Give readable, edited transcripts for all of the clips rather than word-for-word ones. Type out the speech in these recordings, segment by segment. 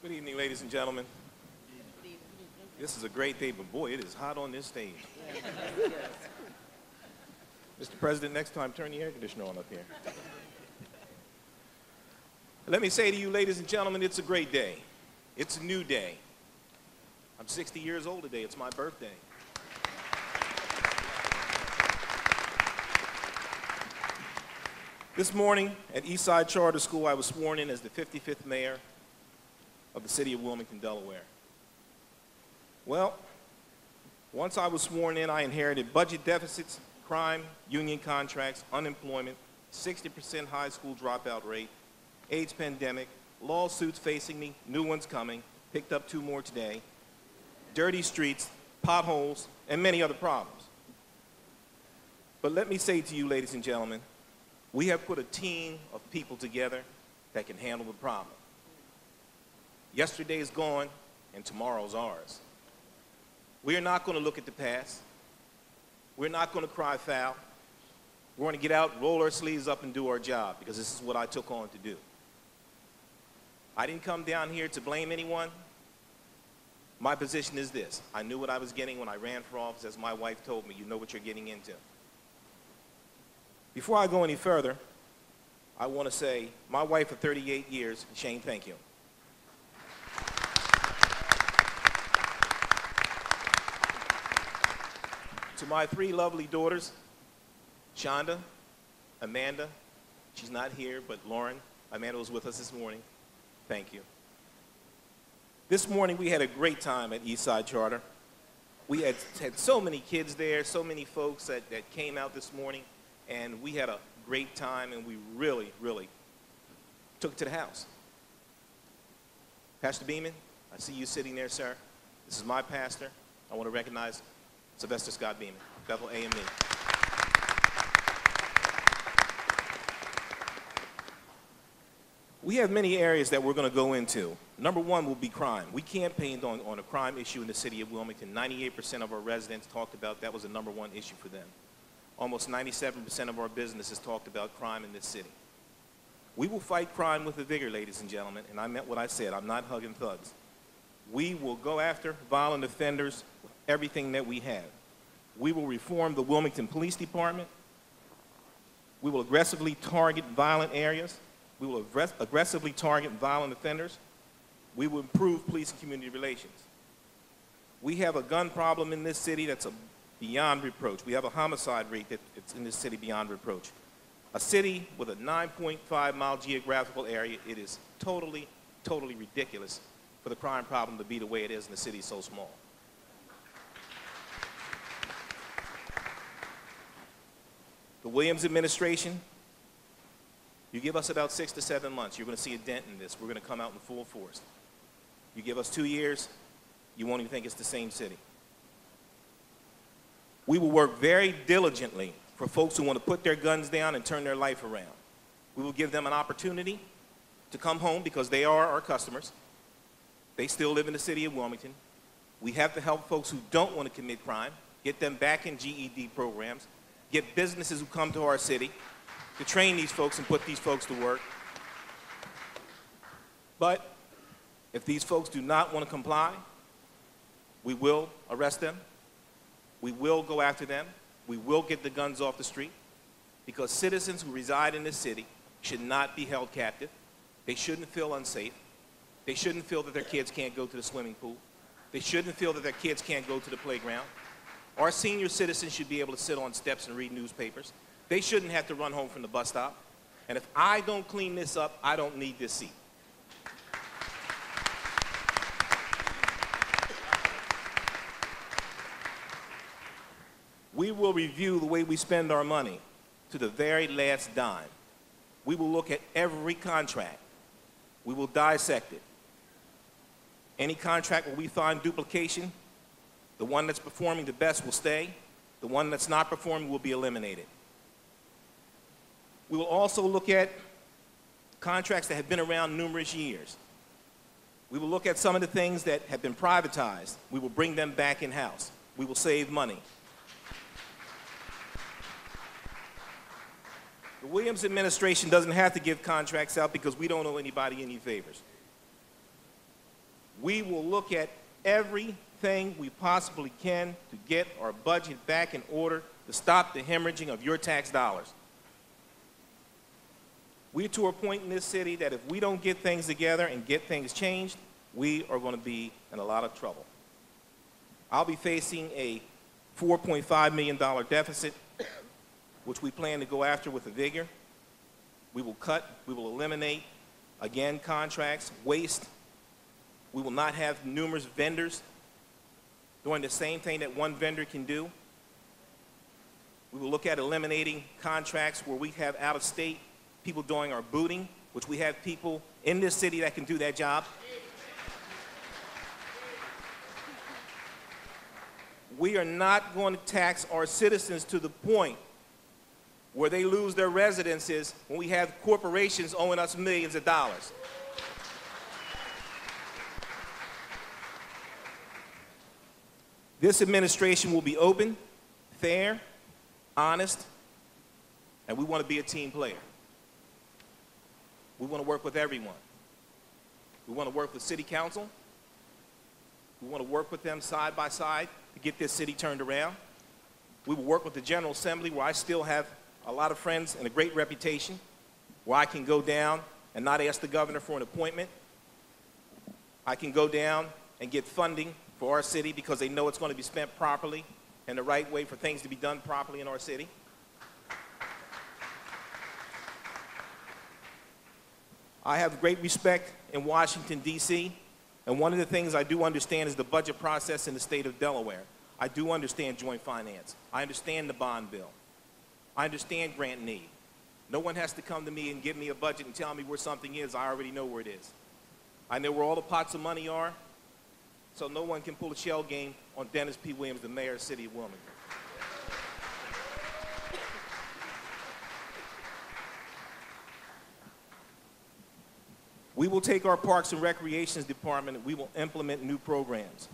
Good evening, ladies and gentlemen. This is a great day, but boy, it is hot on this stage. Mr. President, next time, turn the air conditioner on up here. Let me say to you, ladies and gentlemen, it's a great day. It's a new day. I'm 60 years old today. It's my birthday. This morning at Eastside Charter School, I was sworn in as the 55th mayor of the City of Wilmington, Delaware. Well, once I was sworn in, I inherited budget deficits, crime, union contracts, unemployment, 60% high school dropout rate, AIDS pandemic, lawsuits facing me, new ones coming, picked up 2 more today, dirty streets, potholes, and many other problems. But let me say to you, ladies and gentlemen, we have put a team of people together that can handle the problem. Yesterday is gone, and tomorrow's ours. We are not going to look at the past. We're not going to cry foul. We're going to get out, roll our sleeves up, and do our job, because this is what I took on to do. I didn't come down here to blame anyone. My position is this. I knew what I was getting when I ran for office. As my wife told me, you know what you're getting into. Before I go any further, I want to say, my wife of 38 years, Shane, thank you. To my 3 lovely daughters, Shonda, Amanda, she's not here, but Lauren, Amanda was with us this morning. Thank you. This morning we had a great time at Eastside Charter. We had so many kids there, so many folks that came out this morning, and we had a great time, and we really, really took it to the house. Pastor Beeman, I see you sitting there, sir. This is my pastor. I want to recognize Sylvester Scott Beeman, Bethel AME. We have many areas that we're going to go into. Number 1 will be crime. We campaigned on a crime issue in the city of Wilmington. 98% of our residents talked about that was the number 1 issue for them. Almost 97% of our businesses talked about crime in this city. We will fight crime with a vigor, ladies and gentlemen, and I meant what I said. I'm not hugging thugs. We will go after violent offenders with everything that we have. We will reform the Wilmington Police Department. We will aggressively target violent areas. We will aggressively target violent offenders. We will improve police and community relations. We have a gun problem in this city that's beyond reproach. We have a homicide rate that's in this city beyond reproach. A city with a 9.5-mile geographical area, it is totally, totally ridiculous for the crime problem to be the way it is in the city so small. The Williams administration, you give us about 6 to 7 months, you're going to see a dent in this. We're going to come out in full force. You give us 2 years, you won't even think it's the same city. We will work very diligently for folks who want to put their guns down and turn their life around. We will give them an opportunity to come home because they are our customers. They still live in the city of Wilmington. We have to help folks who don't want to commit crime, get them back in GED programs, get businesses who come to our city to train these folks and put these folks to work. But if these folks do not want to comply, we will arrest them. We will go after them. We will get the guns off the street, because citizens who reside in this city should not be held captive. They shouldn't feel unsafe. They shouldn't feel that their kids can't go to the swimming pool. They shouldn't feel that their kids can't go to the playground. Our senior citizens should be able to sit on steps and read newspapers. They shouldn't have to run home from the bus stop. And if I don't clean this up, I don't need this seat. We will review the way we spend our money to the very last dime. We will look at every contract. We will dissect it. Any contract where we find duplication, the one that's performing the best will stay. The one that's not performing will be eliminated. We will also look at contracts that have been around numerous years. We will look at some of the things that have been privatized. We will bring them back in-house. We will save money. The Williams administration doesn't have to give contracts out because we don't owe anybody any favors. We will look at everything we possibly can to get our budget back in order to stop the hemorrhaging of your tax dollars. We're to a point in this city that if we don't get things together and get things changed, we are going to be in a lot of trouble. I'll be facing a $4.5 million deficit, which we plan to go after with a vigor. We will cut, we will eliminate, again, contracts, waste. We will not have numerous vendors doing the same thing that one vendor can do. We will look at eliminating contracts where we have out-of-state people doing our booting, which we have people in this city that can do that job. We are not going to tax our citizens to the point where they lose their residences when we have corporations owing us millions of dollars. This administration will be open, fair, honest, and we want to be a team player. We want to work with everyone. We want to work with City Council. We want to work with them side by side to get this city turned around. We will work with the General Assembly, where I still have a lot of friends and a great reputation, where I can go down and not ask the governor for an appointment. I can go down and get funding for our city because they know it's going to be spent properly and the right way for things to be done properly in our city. I have great respect in Washington, D.C., and one of the things I do understand is the budget process in the state of Delaware. I do understand joint finance. I understand the bond bill. I understand grant need. No one has to come to me and give me a budget and tell me where something is. I already know where it is. I know where all the pots of money are, so no one can pull a shell game on Dennis P. Williams, the mayor of the City of Wilmington. We will take our Parks and Recreations Department and we will implement new programs.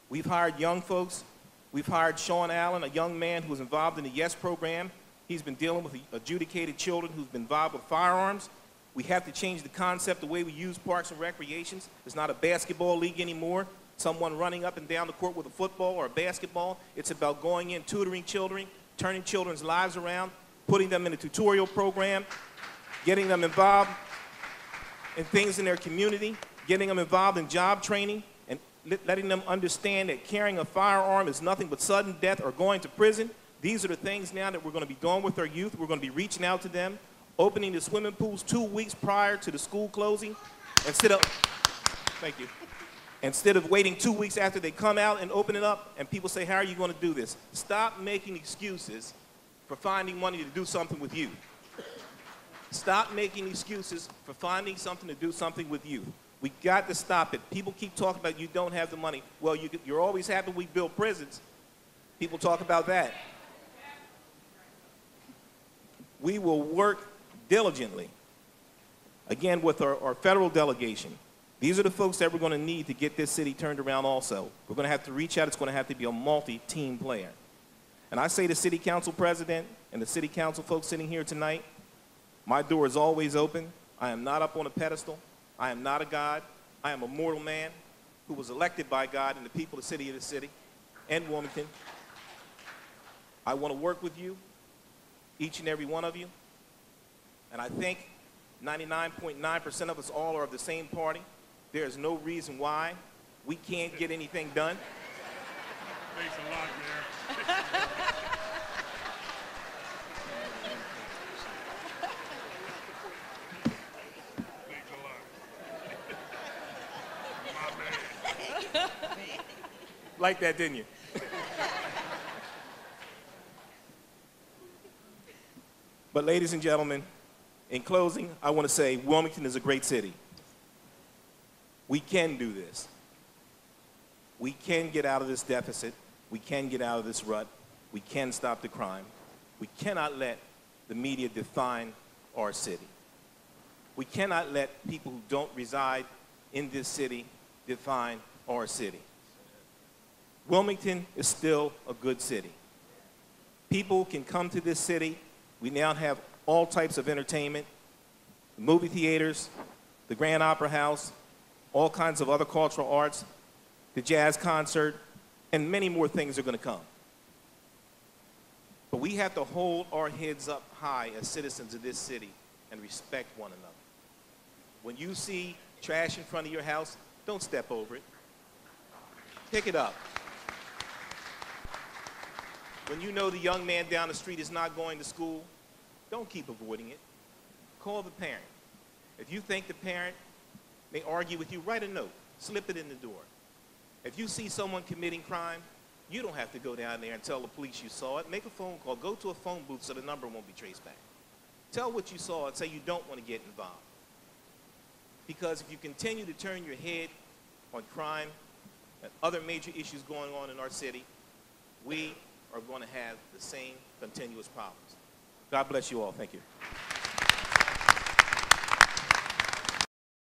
We've hired young folks. We've hired Sean Allen, a young man who was involved in the YES program. He's been dealing with adjudicated children who've been involved with firearms. We have to change the concept, the way we use Parks and Recreations. It's not a basketball league anymore, someone running up and down the court with a football or a basketball. It's about going in, tutoring children, turning children's lives around, putting them in a tutorial program, getting them involved in things in their community, getting them involved in job training, and letting them understand that carrying a firearm is nothing but sudden death or going to prison. These are the things now that we're going to be doing with our youth. We're going to be reaching out to them, opening the swimming pools 2 weeks prior to the school closing, instead of waiting 2 weeks after they come out and open it up, and people say, how are you going to do this? Stop making excuses for finding money to do something with youth. Stop making excuses for finding something to do something with youth. We got to stop it. People keep talking about you don't have the money. Well, you're always happy we build prisons. People talk about that. We will work diligently, again, with our federal delegation. These are the folks that we're going to need to get this city turned around also. We're going to have to reach out. It's going to have to be a multi-team player. And I say to City Council President and the City Council folks sitting here tonight, my door is always open. I am not up on a pedestal. I am not a God. I am a mortal man who was elected by God and the people of the city and Wilmington. I want to work with you, each and every one of you. And I think 99.9% of us all are of the same party. There is no reason why we can't get anything done. Thanks a lot, Mayor. Like that, didn't you? But ladies and gentlemen, in closing, I want to say Wilmington is a great city. We can do this. We can get out of this deficit. We can get out of this rut. We can stop the crime. We cannot let the media define our city. We cannot let people who don't reside in this city define our city. Wilmington is still a good city. People can come to this city. We now have all types of entertainment, movie theaters, the Grand Opera House, all kinds of other cultural arts, the jazz concert, and many more things are going to come. But we have to hold our heads up high as citizens of this city and respect one another. When you see trash in front of your house, don't step over it. Pick it up. When you know the young man down the street is not going to school, don't keep avoiding it. Call the parent. If you think the parent may argue with you, write a note. Slip it in the door. If you see someone committing crime, you don't have to go down there and tell the police you saw it. Make a phone call. Go to a phone booth so the number won't be traced back. Tell what you saw and say you don't want to get involved. Because if you continue to turn your head on crime and other major issues going on in our city, we are going to have the same continuous problems. God bless you all. Thank you.